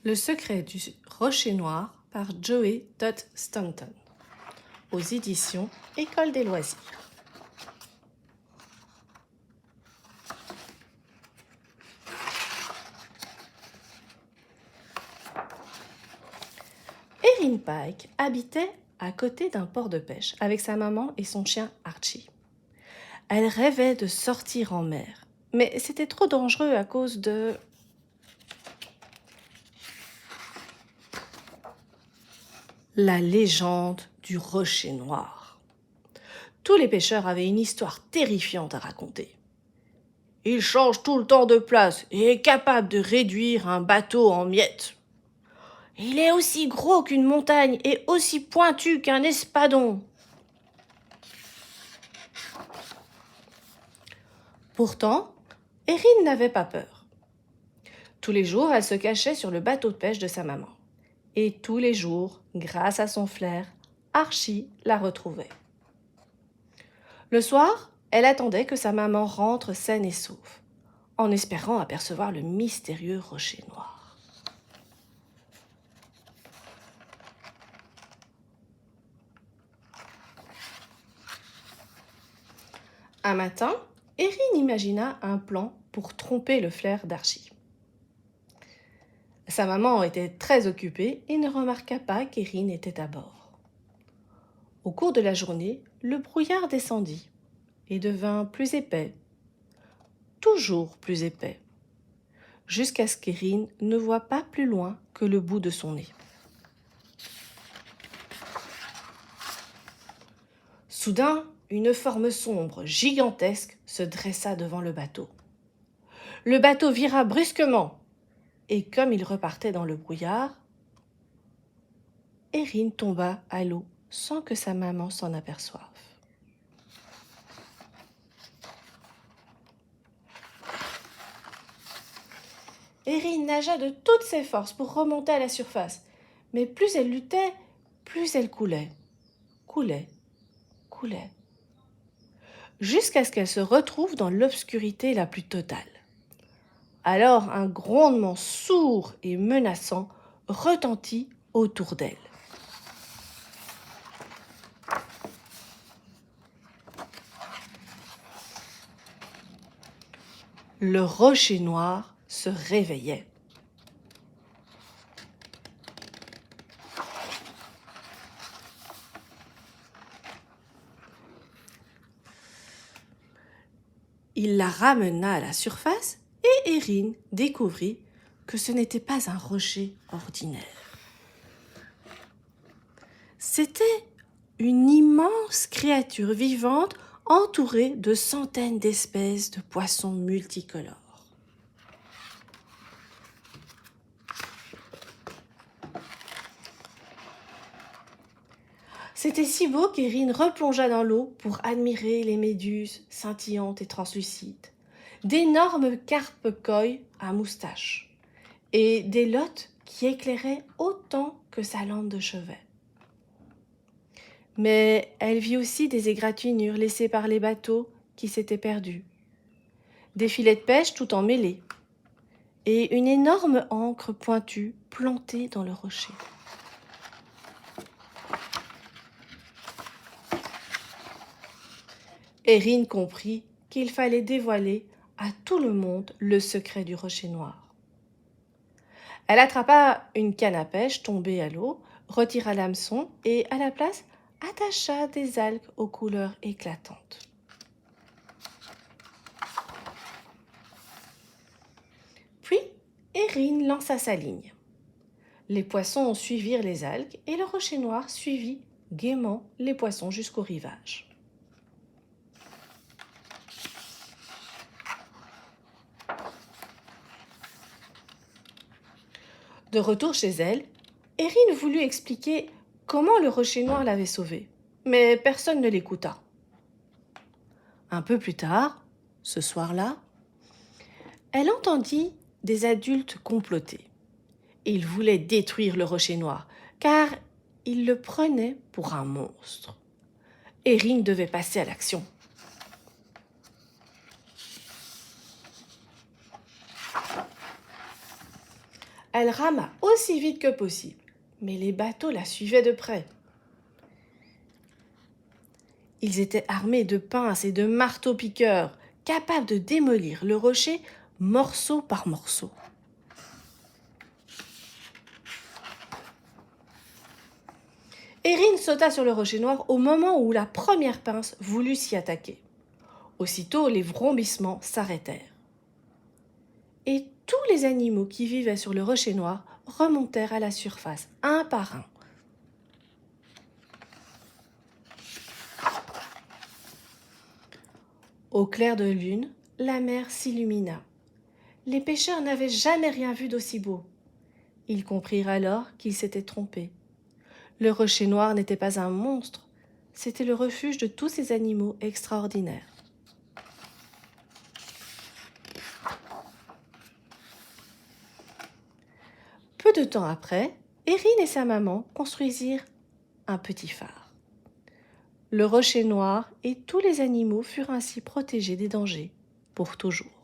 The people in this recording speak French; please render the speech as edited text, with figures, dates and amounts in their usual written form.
Le secret du rocher noir par Joey Todd Stanton, aux éditions École des loisirs. Erin Pike habitait à côté d'un port de pêche avec sa maman et son chien Archie. Elle rêvait de sortir en mer, mais c'était trop dangereux à cause de... la légende du rocher noir. Tous les pêcheurs avaient une histoire terrifiante à raconter. Il change tout le temps de place et est capable de réduire un bateau en miettes. Il est aussi gros qu'une montagne et aussi pointu qu'un espadon. Pourtant, Erin n'avait pas peur. Tous les jours, elle se cachait sur le bateau de pêche de sa maman. Et tous les jours, grâce à son flair, Archie la retrouvait. Le soir, elle attendait que sa maman rentre saine et sauve, en espérant apercevoir le mystérieux rocher noir. Un matin, Erin imagina un plan pour tromper le flair d'Archie. Sa maman était très occupée et ne remarqua pas qu'Erin était à bord. Au cours de la journée, le brouillard descendit et devint plus épais, toujours plus épais, jusqu'à ce qu'Erin ne voie pas plus loin que le bout de son nez. Soudain, une forme sombre, gigantesque, se dressa devant le bateau. Le bateau vira brusquement, et comme il repartait dans le brouillard, Erin tomba à l'eau sans que sa maman s'en aperçoive. Erin nagea de toutes ses forces pour remonter à la surface, mais plus elle luttait, plus elle coulait, coulait, jusqu'à ce qu'elle se retrouve dans l'obscurité la plus totale. Alors un grondement sourd et menaçant retentit autour d'elle. Le rocher noir se réveillait. Il la ramena à la surface et Erin découvrit que ce n'était pas un rocher ordinaire. C'était une immense créature vivante entourée de centaines d'espèces de poissons multicolores. C'était si beau qu'Erin replongea dans l'eau pour admirer les méduses scintillantes et translucides, d'énormes carpes koi à moustache et des lottes qui éclairaient autant que sa lampe de chevet. Mais elle vit aussi des égratignures laissées par les bateaux qui s'étaient perdus, des filets de pêche tout emmêlés et une énorme ancre pointue plantée dans le rocher. Erin comprit qu'il fallait dévoiler à tout le monde le secret du rocher noir. Elle attrapa une canne à pêche tombée à l'eau, retira l'hameçon et, à la place, attacha des algues aux couleurs éclatantes. Puis, Erin lança sa ligne. Les poissons suivirent les algues et le rocher noir suivit gaiement les poissons jusqu'au rivage. De retour chez elle, Erin voulut expliquer comment le rocher noir l'avait sauvée, mais personne ne l'écouta. Un peu plus tard, ce soir-là, elle entendit des adultes comploter. Ils voulaient détruire le rocher noir, car ils le prenaient pour un monstre. Erin devait passer à l'action. Elle rama aussi vite que possible, mais les bateaux la suivaient de près. Ils étaient armés de pinces et de marteaux-piqueurs, capables de démolir le rocher morceau par morceau. Erin sauta sur le rocher noir au moment où la première pince voulut s'y attaquer. Aussitôt, les vrombissements s'arrêtèrent. Et tous les animaux qui vivaient sur le rocher noir remontèrent à la surface, un par un. Au clair de lune, la mer s'illumina. Les pêcheurs n'avaient jamais rien vu d'aussi beau. Ils comprirent alors qu'ils s'étaient trompés. Le rocher noir n'était pas un monstre, c'était le refuge de tous ces animaux extraordinaires. Peu de temps après, Erin et sa maman construisirent un petit phare. Le rocher noir et tous les animaux furent ainsi protégés des dangers pour toujours.